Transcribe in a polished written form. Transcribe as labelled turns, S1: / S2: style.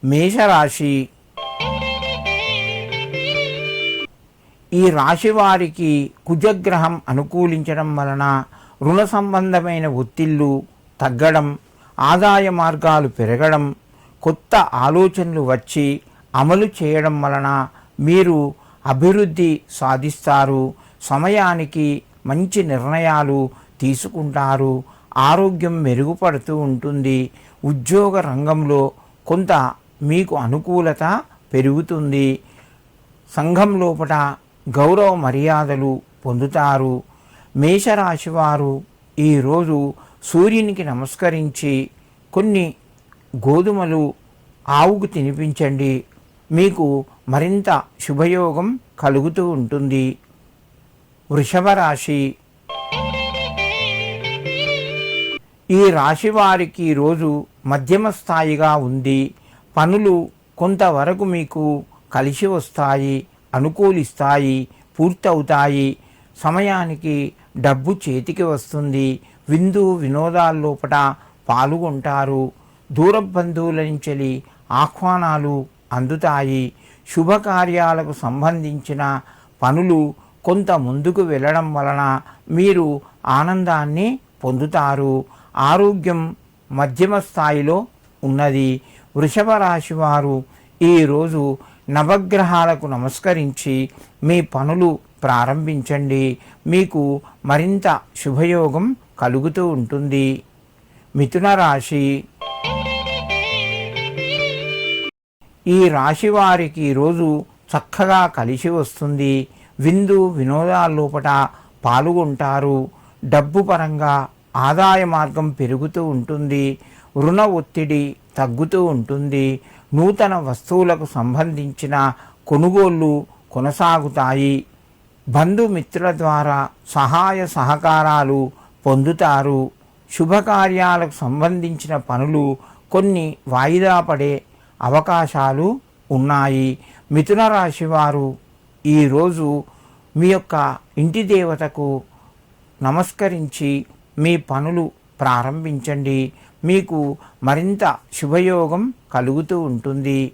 S1: మేషరాశి. ఈ రాశి వారికి కుజగ్రహం అనుకూలించడం వలన రుణ సంబంధమైన ఒత్తిళ్లు తగ్గడం, ఆదాయ మార్గాలు పెరగడం, కొత్త ఆలోచనలు వచ్చి అమలు చేయడం వలన మీరు అభివృద్ధి సాధిస్తారు. సమయానికి మంచి నిర్ణయాలు తీసుకుంటారు. ఆరోగ్యం మెరుగుపడుతూ ఉంటుంది. ఉద్యోగ రంగంలో కొంత మీకు అనుకూలత పెరుగుతుంది. సంఘం లోపల గౌరవ మర్యాదలు పొందుతారు. మేషరాశి వారు ఈరోజు సూర్యునికి నమస్కరించి కొన్ని గోధుమలు ఆవుకు తినిపించండి. మీకు మరింత శుభయోగం కలుగుతూ ఉంటుంది. వృషభ రాశి. ఈ రాశి వారికి ఈరోజు మధ్యమ స్థాయిగా ఉంది. పనులు కొంతవరకు మీకు కలిసి వస్తాయి, అనుకూలిస్తాయి, పూర్తవుతాయి. సమయానికి డబ్బు చేతికి వస్తుంది. విందు వినోదాల్లోపట పాల్గొంటారు. దూర బంధువుల నుంచి ఆహ్వానాలు అందుతాయి. శుభకార్యాలకు సంబంధించిన పనులు కొంత ముందుకు వెళ్ళడం వలన మీరు ఆనందాన్ని పొందుతారు. ఆరోగ్యం మధ్యమ స్థాయిలో ఉన్నది. వృషభ రాశి వారు ఈరోజు నవగ్రహాలకు నమస్కరించి మీ పనులు ప్రారంభించండి. మీకు మరింత శుభయోగం కలుగుతూ ఉంటుంది. మిథున రాశి. ఈ రాశి వారికి ఈరోజు చక్కగా కలిసి వస్తుంది. విందు వినోదాల్లోపట పాల్గొంటారు. డబ్బు పరంగా ఆదాయ మార్గం పెరుగుతూ ఉంటుంది. రుణ ఒత్తిడి తగ్గుతూ ఉంటుంది. నూతన వస్తువులకు సంబంధించిన కొనుగోళ్లు కొనసాగుతాయి. బంధుమిత్రుల ద్వారా సహాయ సహకారాలు పొందుతారు. శుభకార్యాలకు సంబంధించిన పనులు కొన్ని వాయిదా పడే అవకాశాలు ఉన్నాయి. మిథున రాశి వారు ఈరోజు మీ యొక్క ఇంటి దేవతకు నమస్కరించి మీ పనులు ప్రారంభించండి. మీకు మరింత శుభయోగం కలుగుతూ ఉంటుంది.